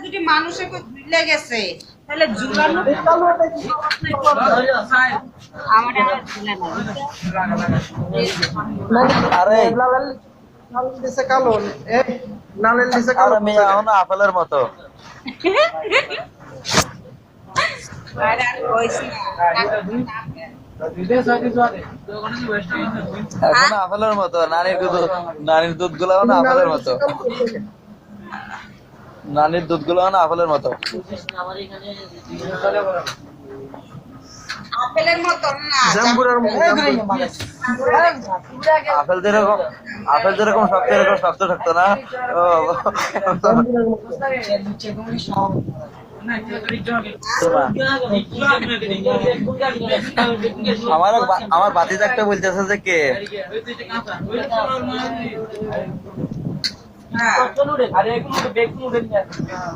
যদি মানুষে ঝুলে গেছে তাহলে ঝুলানো আমার ঝুলে আরে কালো নালের নিচে কালো আরে মেয়ে এখন আপেলের মতো এখন আপেলের মতো নানির দুধ গুলো আপেলের মতো নানির দুধ গুলো আপেলের মতো আপেলের মতো না জাম্বুরার মতো আপেল যেরকম শক্ত এরকম শক্ত থাকতো না আমার বাতিজা একটা বলতেছে যে কে হ্যাঁ